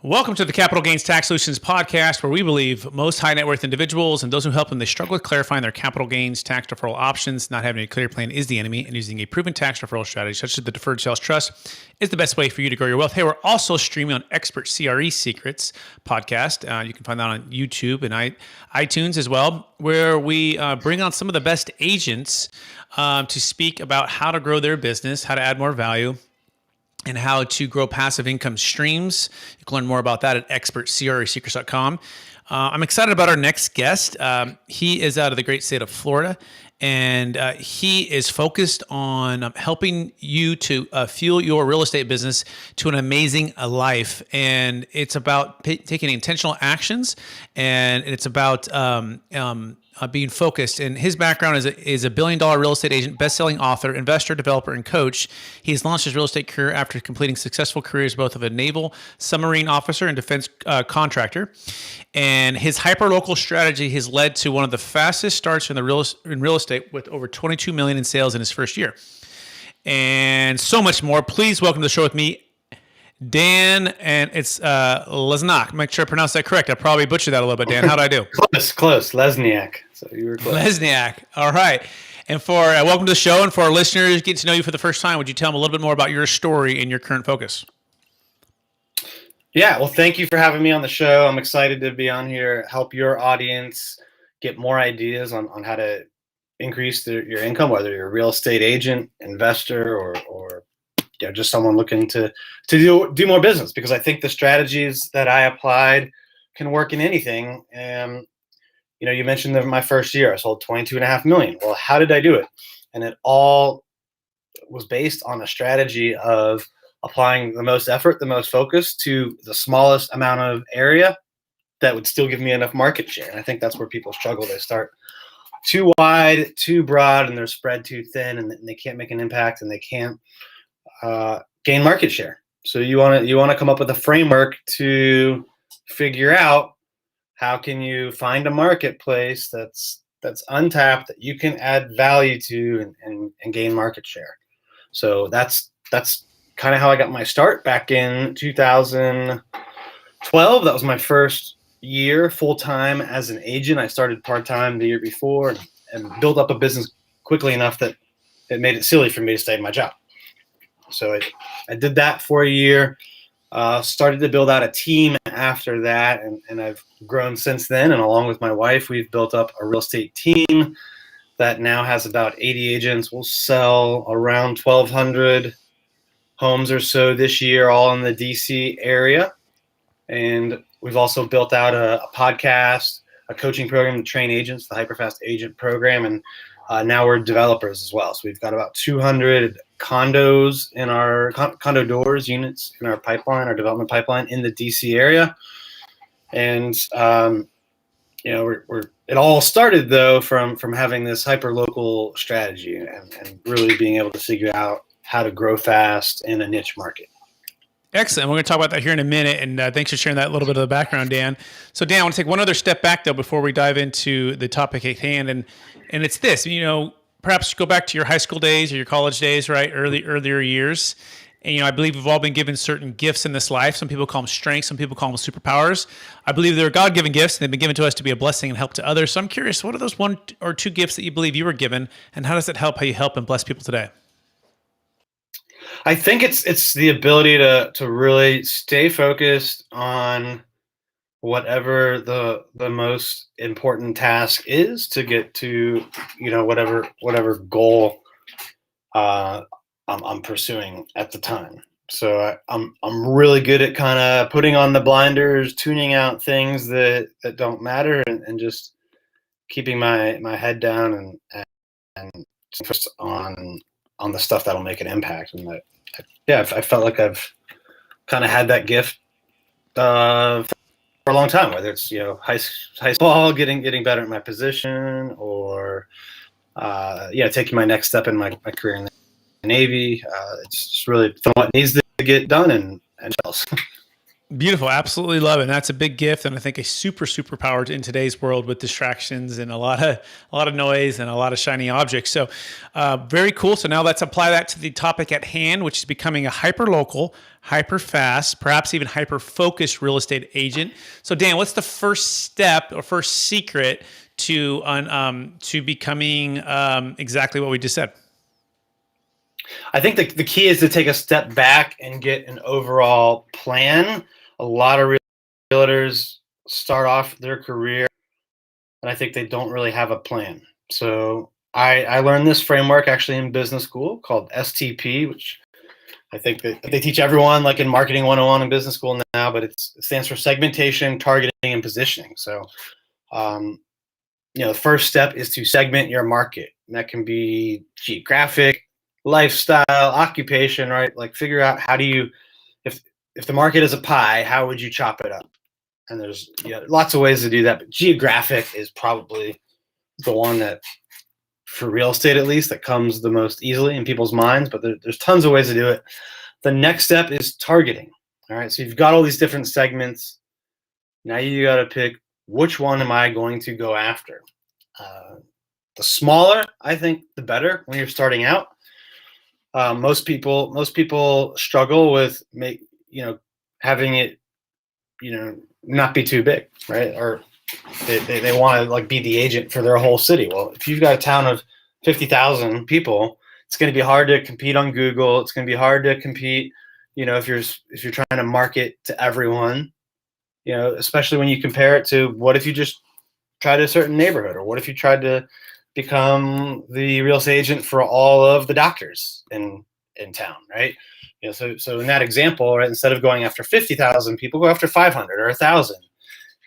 Welcome to the Capital Gains Tax Solutions podcast, where we believe most high net worth individuals and those who help them, they struggle with clarifying their capital gains tax deferral options. Not having a clear plan is the enemy, and using a proven tax deferral strategy such as the Deferred Sales Trust is the best way for you to grow your wealth. Hey, we're also streaming on Expert CRE Secrets podcast. You can find that on YouTube and iTunes as well, where we bring on some of the best agents to speak about how to grow their business, how to add more value, and how to grow passive income streams. You can learn more about that at expertcresecrets.com. I'm excited about our next guest. He is out of the great state of Florida, and he is focused on helping you to fuel your real estate business to an amazing life. And it's about taking intentional actions, and it's about being focused. And his background is a billion-dollar real estate agent, best-selling author, investor, developer, and coach. He's launched his real estate career after completing successful careers both of a naval submarine officer and defense contractor. And his hyperlocal strategy has led to one of the fastest starts in real estate, with over $22 million in sales in his first year, and so much more. Please welcome to the show with me, Dan, and it's Lesniak. Make sure I pronounce that correct. I probably butchered that a little bit, Dan. How'd I do? Close. Lesniak. So you were close. Lesniak. All right. And for welcome to the show, and for our listeners getting to know you for the first time, would you tell them a little bit more about your story and your current focus? Yeah. Well, thank you for having me on the show. I'm excited to be on here, help your audience get more ideas on how to increase your income, whether you're a real estate agent, investor, or just someone looking to do more business, because I think the strategies that I applied can work in anything. And you mentioned that my first year I sold $22.5 million. Well, how did I do it? And it all was based on a strategy of applying the most effort, the most focus to the smallest amount of area that would still give me enough market share. And I think that's where people struggle. They start too wide, too broad, and they're spread too thin, and they can't make an impact, and they can't gain market share. So you want to come up with a framework to figure out how can you find a marketplace that's untapped, that you can add value to and gain market share. So that's kind of how I got my start back in 2012. That was my first year full-time as an agent. I started part-time the year before and built up a business quickly enough that it made it silly for me to stay in my job. So I did that for a year, started to build out a team after that, and I've grown since then. And along with my wife, we've built up a real estate team that now has about 80 agents. We'll sell around 1,200 homes or so this year, all in the DC area. And we've also built out a podcast, a coaching program to train agents, the HyperFast agent program, and now we're developers as well. So we've got about 200 condos in our condo doors, units in our pipeline, our development pipeline in the DC area. And it all started though from having this hyperlocal strategy and really being able to figure out how to grow fast in a niche market. Excellent. We're going to talk about that here in a minute, and thanks for sharing that little bit of the background, Dan. So, Dan, I want to take one other step back, though, before we dive into the topic at hand, and it's this. Perhaps go back to your high school days or your college days, right? Earlier years, and I believe we've all been given certain gifts in this life. Some people call them strengths, some people call them superpowers. I believe they're God-given gifts, and they've been given to us to be a blessing and help to others. So, I'm curious, what are those one or two gifts that you believe you were given, and how does it help how you help and bless people today? I think it's the ability to really stay focused on whatever the most important task is to get to whatever goal I'm pursuing at the time. So I'm really good at kind of putting on the blinders, tuning out things that don't matter, and just keeping my head down and focused on the stuff that'll make an impact. And I felt like I've kind of had that gift for a long time, whether it's high school, getting better at my position, or taking my next step in my career in the Navy. It's just really what needs to get done and else. Beautiful. Absolutely love it. And that's a big gift. And I think a super power in today's world with distractions and a lot of noise and a lot of shiny objects. So very cool. So now let's apply that to the topic at hand, which is becoming a hyperlocal, hyperfast, perhaps even hyper-focused real estate agent. So Dan, what's the first step or first secret to becoming exactly what we just said? I think the key is to take a step back and get an overall plan. A lot of realtors start off their career, and I think they don't really have a plan. So I learned this framework actually in business school called STP, which I think that they teach everyone like in marketing 101 in business school now, but it stands for segmentation, targeting, and positioning. So, the first step is to segment your market. And that can be geographic, lifestyle, occupation, right? Like figure out how do you, if the market is a pie, how would you chop it up? And there's lots of ways to do that, but geographic is probably the one that, for real estate at least, that comes the most easily in people's minds, but there's tons of ways to do it. The next step is targeting. All right, so you've got all these different segments. Now you got to pick which one am I going to go after. The smaller, I think, the better when you're starting out. Most people struggle with having it, not be too big, right? Or they want to like be the agent for their whole city. Well, if you've got a town of 50,000 people, it's going to be hard to compete on Google. It's going to be hard to compete, if you're trying to market to everyone, especially when you compare it to what if you just tried a certain neighborhood, or what if you tried to become the real estate agent for all of the doctors in town, right? So in that example, right, instead of going after 50,000 people, go after 500 or 1,000,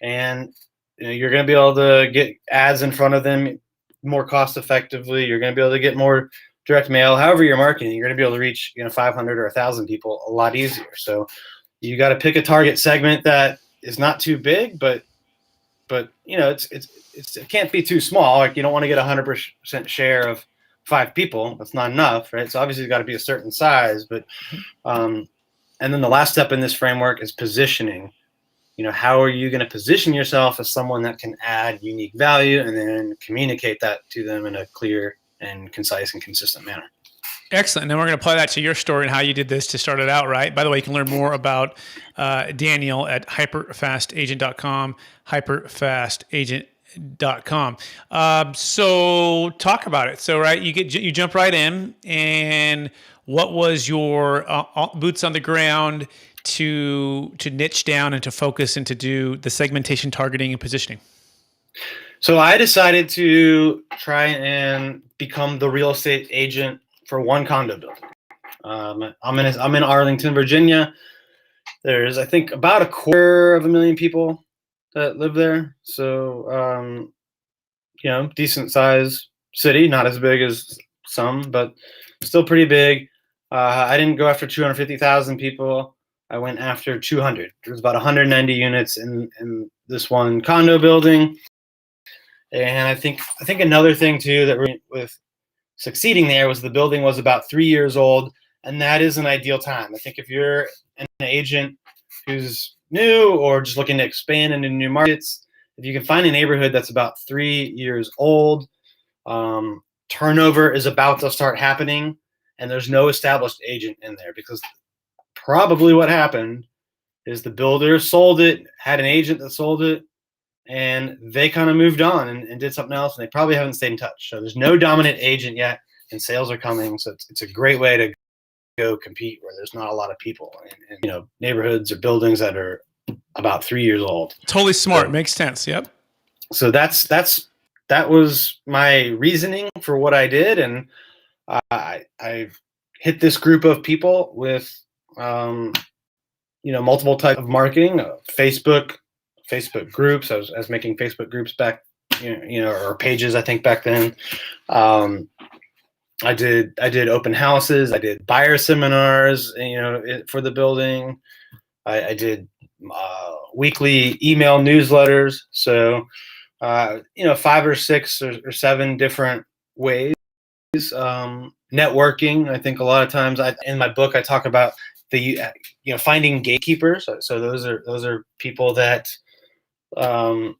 and you're going to be able to get ads in front of them more cost effectively. You're going to be able to get more direct mail. However you're marketing, you're going to be able to reach 500 or 1,000 people a lot easier. So you got to pick a target segment that is not too big, but it can't be too small. Like you don't want to get 100% share of 5 people. That's not enough, right? So obviously it's got to be a certain size. But and then the last step in this framework is positioning. How are you going to position yourself as someone that can add unique value and then communicate that to them in a clear and concise and consistent manner? Excellent. And then we're going to apply that to your story and how you did this to start it out, right? By the way, you can learn more about Daniel at hyperfastagent.com, hyperfastagent.com. So talk about it. So, right, you jump right in, and what was your boots on the ground to niche down and to focus and to do the segmentation, targeting, and positioning? So I decided to try and become the real estate agent for one condo building. I'm in Arlington, Virginia. There's, I think, about 250,000 people that live there. So, decent size city, not as big as some, but still pretty big. I didn't go after 250,000 people. I went after 200. There's about 190 units in this one condo building. And I think another thing too that with succeeding there was the building was about 3 years old, and that is an ideal time. I think if you're an agent who's new or just looking to expand into new markets, if you can find a neighborhood that's about 3 years old, turnover is about to start happening, and there's no established agent in there, because probably what happened is the builder sold it, had an agent that sold it, and they kind of moved on and did something else, and they probably haven't stayed in touch. So there's no dominant agent yet, and sales are coming. So it's a great way to go compete where there's not a lot of people and neighborhoods or buildings that are about 3 years old. Totally smart. So, makes sense. Yep. So that was my reasoning for what I did, and I hit this group of people with multiple type of marketing, Facebook groups. I was making Facebook groups back, or pages, I think, back then. I did open houses. I did buyer seminars, for the building. I did weekly email newsletters. So, 5 or 6 or 7 different ways. Networking. I think a lot of times in my book, I talk about finding gatekeepers. So those are people that know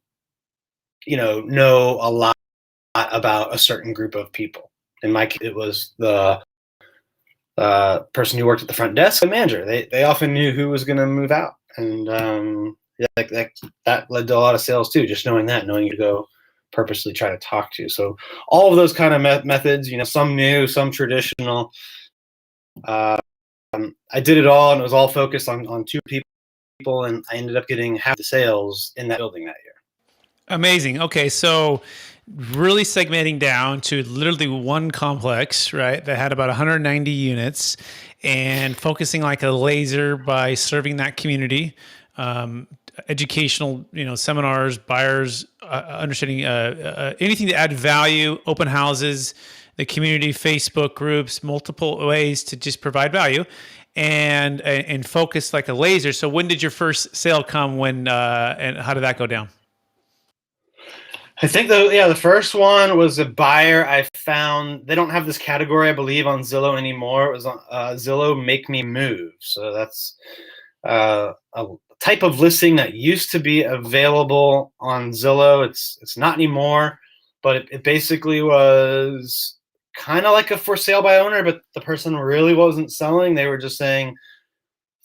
a lot about a certain group of people. In my case, it was the person who worked at the front desk, the manager. They often knew who was going to move out, and that led to a lot of sales too. Just knowing who to go purposely try to talk to. So all of those kind of methods, some new, some traditional. I did it all, and it was all focused on two people, and I ended up getting half the sales in that building that year. Amazing. Okay, so really segmenting down to literally one complex, right, that had about 190 units, and focusing like a laser by serving that community, educational, seminars, buyers, understanding anything to add value, open houses, the community, Facebook groups, multiple ways to just provide value, and focus like a laser. So when did your first sale come? When and how did that go down? I think the first one was a buyer I found. They don't have this category, I believe, on Zillow anymore. It was on Zillow Make Me Move. So that's a type of listing that used to be available on Zillow. It's not anymore, but it basically was kind of like a for sale by owner, but the person really wasn't selling. They were just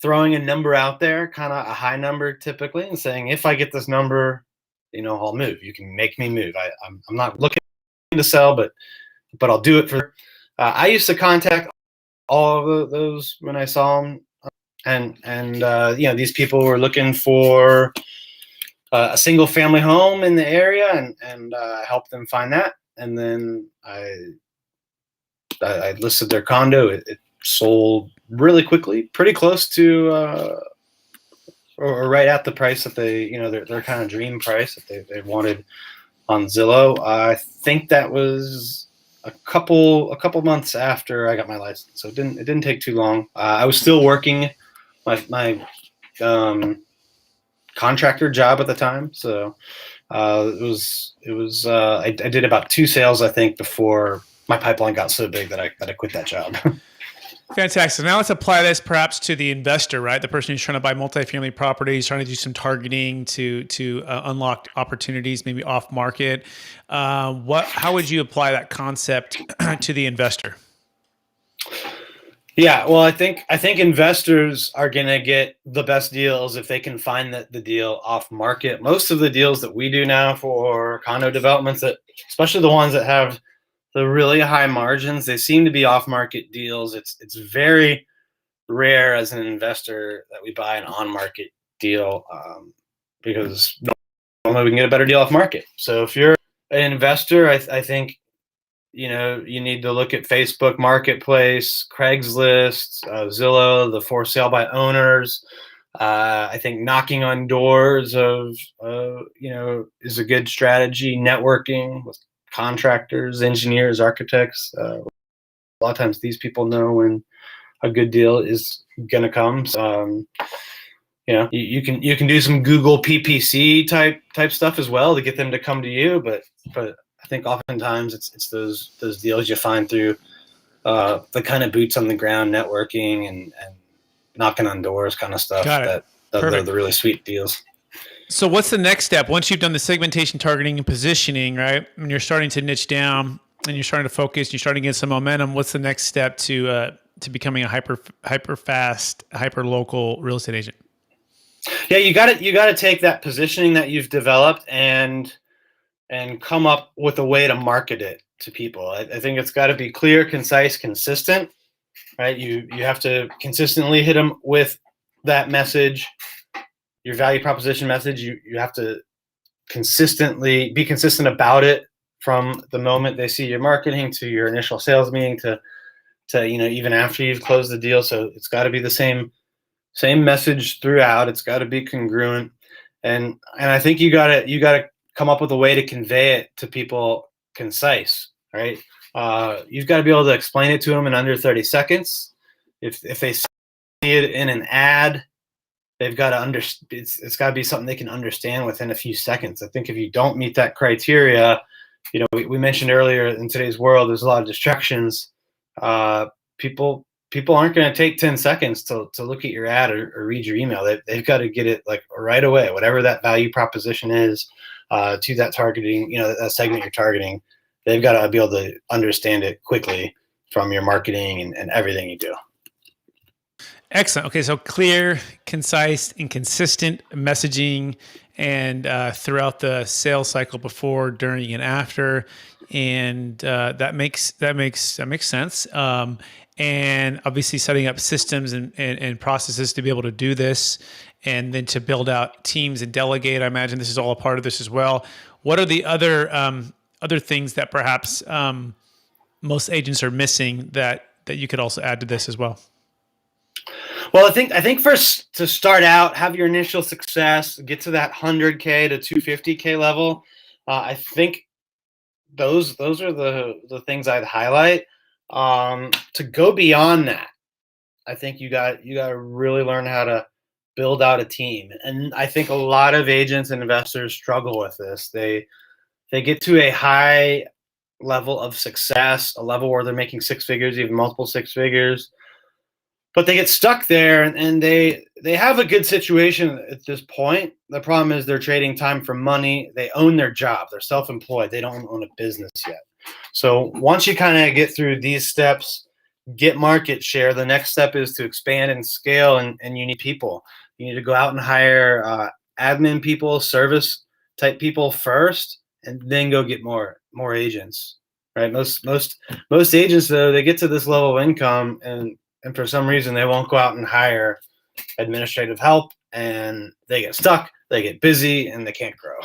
throwing a number out there, kind of a high number typically, and saying, if I get this number, I'll move. You can make me move. I'm not looking to sell, but I'll do it for. I used to contact all of those when I saw them, and these people were looking for a single family home in the area, and helped them find that. And then I listed their condo. It sold really quickly, pretty close to. Or right at the price that they, their kind of dream price that they wanted on Zillow. I think that was a couple months after I got my license, so it didn't take too long. I was still working my contractor job at the time, so it was I did about 2 sales, I think, before my pipeline got so big that I quit that job. Fantastic. Now let's apply this perhaps to the investor, right? The person who's trying to buy multifamily properties, trying to do some targeting to unlock opportunities, maybe off market. How would you apply that concept to the investor? Yeah, well, I think investors are going to get the best deals if they can find the deal off market. Most of the deals that we do now for condo developments, especially the ones that have the really high margins, they seem to be off-market deals. It's very rare as an investor that we buy an on-market deal because normally we can get a better deal off-market. So if you're an investor, I think you need to look at Facebook Marketplace, Craigslist, Zillow, the for sale by owners. I think knocking on doors of is a good strategy. Networking with contractors, engineers, architects. A lot of times these people know when a good deal is going to come. So, you can do some Google PPC type stuff as well to get them to come to you. But I think oftentimes it's those deals you find through the kind of boots on the ground networking and knocking on doors kind of stuff. That are the really sweet deals. So what's the next step once you've done the segmentation, targeting, and positioning, right? And you're starting to niche down and you're starting to focus, you're starting to get some momentum. What's the next step to becoming a HyperFast, hyperlocal real estate agent? Yeah, you got to take that positioning that you've developed and come up with a way to market it to people. I think it's got to be clear, concise, consistent, right? You have to consistently hit them with that message. Your value proposition message, you have to be consistent about it from the moment they see your marketing to your initial sales meeting to even after you've closed the deal. So it's got to be the same message throughout. It's got to be congruent, and I think you got to come up with a way to convey it to people concise, right? You've got to be able to explain it to them in under 30 seconds. If they see it in an ad, they've got to it's got to be something they can understand within a few seconds. I think if you don't meet that criteria, we mentioned earlier, in today's world, there's a lot of distractions. People people aren't going to take 10 seconds to look at your ad or read your email. They've got to get it like right away, whatever that value proposition is to that targeting, that segment you're targeting. They've got to be able to understand it quickly from your marketing and everything you do. Excellent. Okay, so clear, concise, and consistent messaging, and throughout the sales cycle, before, during, and after, and that makes sense. And obviously, setting up systems and processes to be able to do this, and then to build out teams and delegate. I imagine this is all a part of this as well. What are the other things that perhaps most agents are missing that you could also add to this as well? Well, I think first, to start out, have your initial success, get to that 100K to 250K level. I think those are the things I'd highlight. To go beyond that, I think you got to really learn how to build out a team. And I think a lot of agents and investors struggle with this. They get to a high level of success, a level where they're making six figures, even multiple six figures, but they get stuck there, and they have a good situation at this point. The problem is they're trading time for money. They own their job. They're self-employed. They don't own a business yet. So once you kind of get through these steps, get market share, the next step is to expand and scale, and you need people. You need to go out and hire admin people, service type people first, and then go get more agents. Right? Most agents, though, they get to this level of income, and for some reason they won't go out and hire administrative help, and they get stuck, they get busy, and they can't grow.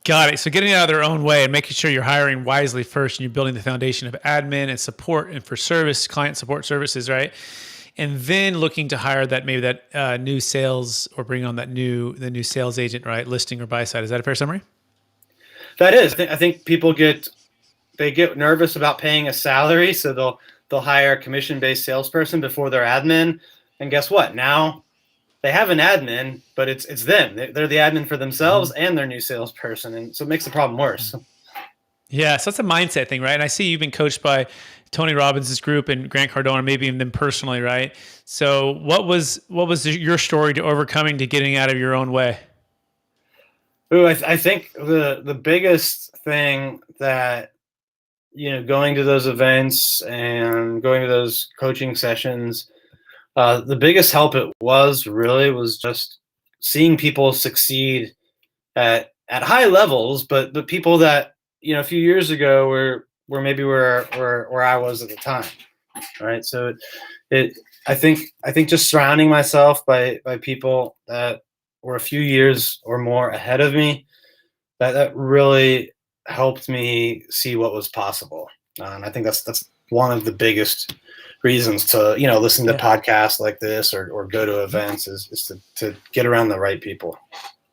Got it. So getting out of their own way and making sure you're hiring wisely first, and you're building the foundation of admin and support and for service, client support services, right? And then looking to hire that new sales, or bring on the new sales agent, right? Listing or buy side. Is that a fair summary? That is. I think people get nervous about paying a salary, so they'll hire a commission-based salesperson before their admin. And guess what? Now they have an admin, but it's them. They're the admin for themselves and their new salesperson. And so it makes the problem worse. Yeah, so that's a mindset thing, right? And I see you've been coached by Tony Robbins' group and Grant Cardone, maybe even them personally, right? So what was your story to overcoming, to getting out of your own way? Ooh, I think the biggest thing that, going to those events and going to those coaching sessions, the biggest help it was just seeing people succeed at high levels, but people that, a few years ago were maybe where I was at the time. Right. So I think just surrounding myself by people that were a few years or more ahead of me, that really helped me see what was possible. And I think that's one of the biggest reasons to, listen to podcasts like this or go to events is to get around the right people.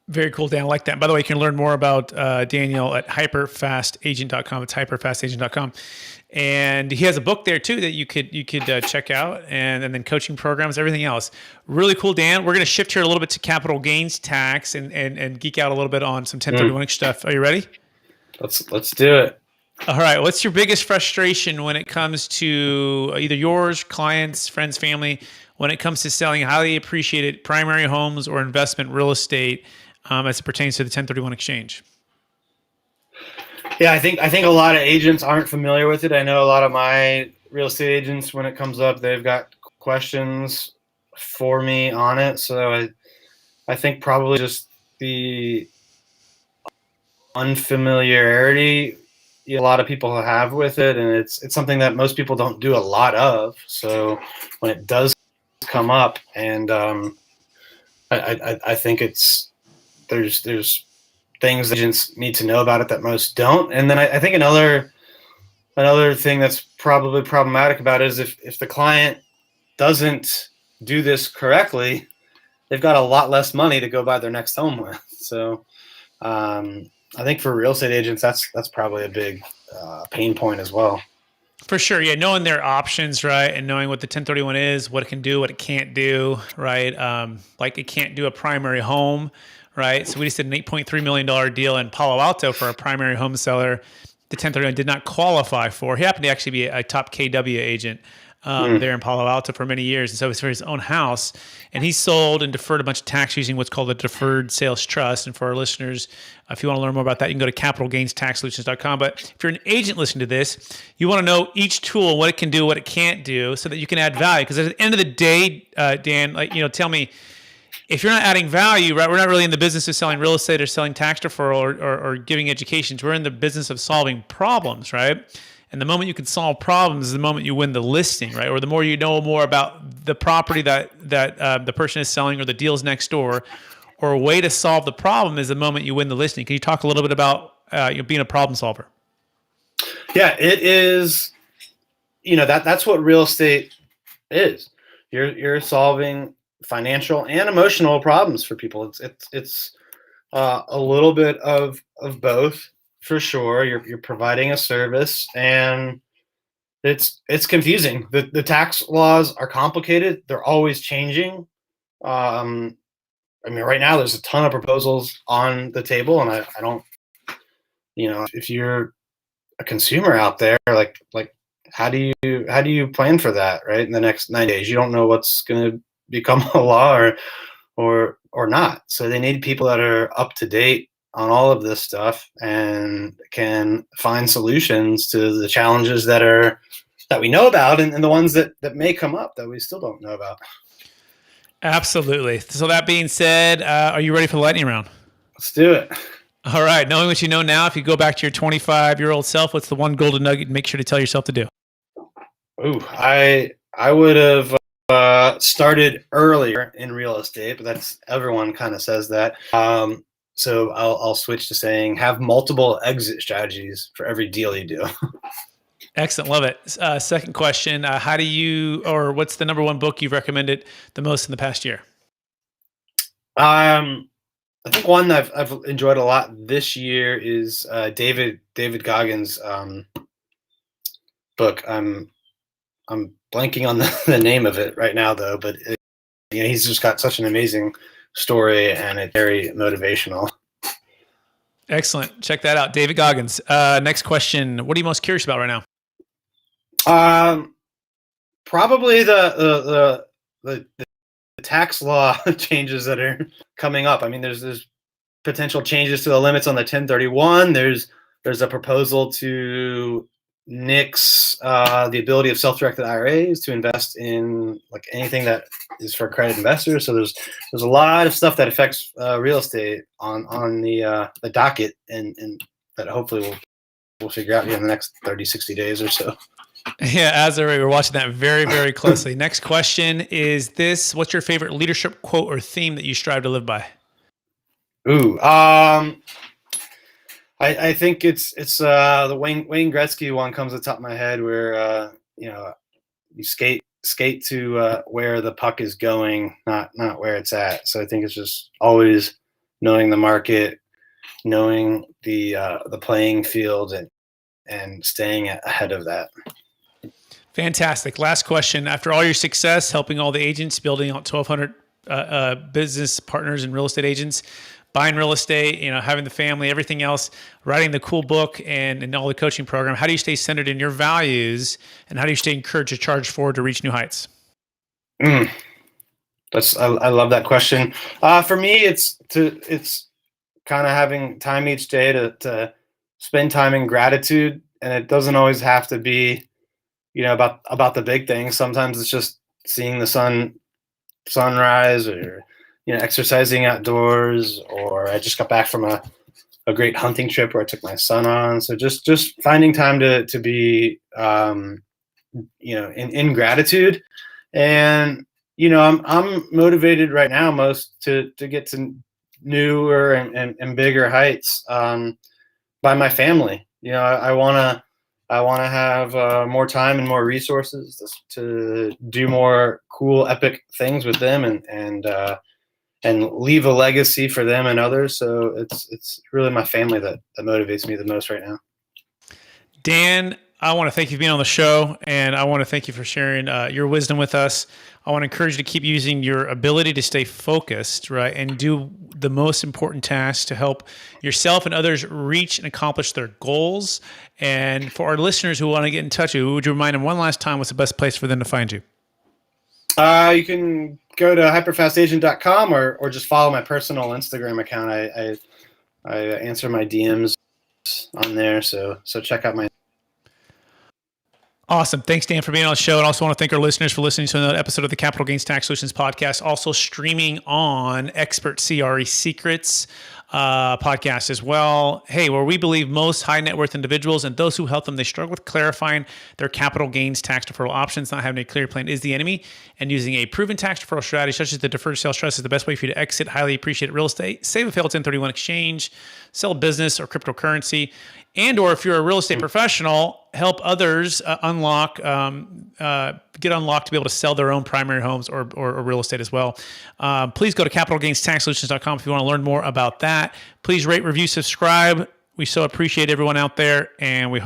Very cool, Dan. I like that. By the way, you can learn more about Daniel at hyperfastagent.com. It's hyperfastagent.com. And he has a book there too that you could check out, and then coaching programs, everything else. Really cool, Dan. We're going to shift here a little bit to capital gains tax and geek out a little bit on some 1031 stuff. Are you ready? Let's do it. All right. What's your biggest frustration when it comes to either yours, clients, friends, family, when it comes to selling highly appreciated primary homes or investment real estate as it pertains to the 1031 exchange? Yeah, I think a lot of agents aren't familiar with it. I know a lot of my real estate agents, when it comes up, they've got questions for me on it. So I think probably just the unfamiliarity a lot of people have with it, and it's something that most people don't do a lot of. So when it does come up, and I think there's things agents need to know about it that most don't. And then I think another thing that's probably problematic about it is if the client doesn't do this correctly, they've got a lot less money to go buy their next home with. So I think for real estate agents, that's probably a big pain point as well. For sure. Yeah. Knowing their options, right. And knowing what the 1031 is, what it can do, what it can't do, right. Like it can't do a primary home, right. So we just did an $8.3 million deal in Palo Alto for a primary home seller. The 1031 did not qualify for. He happened to actually be a top KW agent. there in Palo Alto for many years. And so it was for his own house. And he sold and deferred a bunch of tax using what's called a Deferred Sales Trust. And for our listeners, if you want to learn more about that, you can go to capitalgainstaxsolutions.com. But if you're an agent listening to this, you want to know each tool, what it can do, what it can't do, so that you can add value. Because at the end of the day, Dan, tell me, if you're not adding value, right? We're not really in the business of selling real estate or selling tax deferral or giving educations. We're in the business of solving problems, right? And the moment you can solve problems is the moment you win the listing, right? Or the more you know more about the property that the person is selling or the deals next door, or a way to solve the problem is the moment you win the listing. Can you talk a little bit about being a problem solver? Yeah, it is. That's what real estate is. You're solving financial and emotional problems for people. It's a little bit of both, for sure. You're providing a service, and it's confusing. The tax laws are complicated. They're always changing. Right now there's a ton of proposals on the table, and I don't. If you're a consumer out there, like how do you plan for that, right? In the next 9 days, you don't know what's going to become a law or not. So they need people that are up to date on all of this stuff and can find solutions to the challenges that we know about and the ones that may come up that we still don't know about. Absolutely. So that being said, are you ready for the lightning round? Let's do it. All right. Knowing what you know now, if you go back to your 25-year-old self, what's the one golden nugget you make sure to tell yourself to do? Ooh, I would have started earlier in real estate, but that's everyone kind of says that. So I'll switch to saying have multiple exit strategies for every deal you do. Excellent. Love it. Second question, what's the number one book you've recommended the most in the past year? I think one that I've enjoyed a lot this year is David Goggins' book. I'm blanking on the name of it right now, though, but he's just got such an amazing story, and it's very motivational. Excellent. Check that out. David Goggins. Next question. What are you most curious about right now? Probably the tax law changes that are coming up. I mean, there's potential changes to the limits on the 1031. There's a proposal to nix the ability of self-directed IRAs to invest in like anything that is for accredited investors. So there's a lot of stuff that affects real estate on the docket, and that hopefully we'll figure out in the next 30, 60 days or so. Yeah, as we're watching that very, very closely. Next question is this: what's your favorite leadership quote or theme that you strive to live by? Ooh, I think it's the Wayne Gretzky one comes to the top of my head, where you skate to where the puck is going, not where it's at. So I think it's just always knowing the market, knowing the playing field, and staying ahead of that. Fantastic. Last question. After all your success helping all the agents, building out 1,200 business partners and real estate agents, buying real estate, having the family, everything else, writing the cool book and all the coaching program, how do you stay centered in your values, and how do you stay encouraged to charge forward to reach new heights? I love that question. For me, it's kind of having time each day to spend time in gratitude, and it doesn't always have to be about the big things. Sometimes it's just seeing the sunrise, or exercising outdoors, or I just got back from a great hunting trip where I took my son on. So just finding time to be in gratitude. And I'm motivated right now most to get to newer and bigger heights by my family. I want to have more time and more resources to do more cool, epic things with them, and leave a legacy for them and others. So it's really my family that motivates me the most right now. Dan, I want to thank you for being on the show, and I want to thank you for sharing your wisdom with us. I want to encourage you to keep using your ability to stay focused, right, and do the most important tasks to help yourself and others reach and accomplish their goals. And for our listeners who want to get in touch with you, would you remind them one last time what's the best place for them to find you? You can go to hyperfastagent.com or just follow my personal Instagram account. I answer my DMs on there, so check out my. Awesome. Thanks, Dan, for being on the show. And also want to thank our listeners for listening to another episode of the Capital Gains Tax Solutions podcast, also streaming on Expert CRE Secrets podcast as well. Hey, where we believe most high net worth individuals and those who help them, they struggle with clarifying their capital gains tax deferral options. Not having a clear plan is the enemy, and using a proven tax deferral strategy such as the Deferred Sales Trust is the best way for you to exit highly appreciated real estate, save a failed 1031 exchange, sell a business or cryptocurrency, and or if you're a real estate professional, help others get unlocked to be able to sell their own primary homes or real estate as well. Please go to capitalgainstaxsolutions.com if you want to learn more about that. Please rate, review, subscribe. We so appreciate everyone out there, and we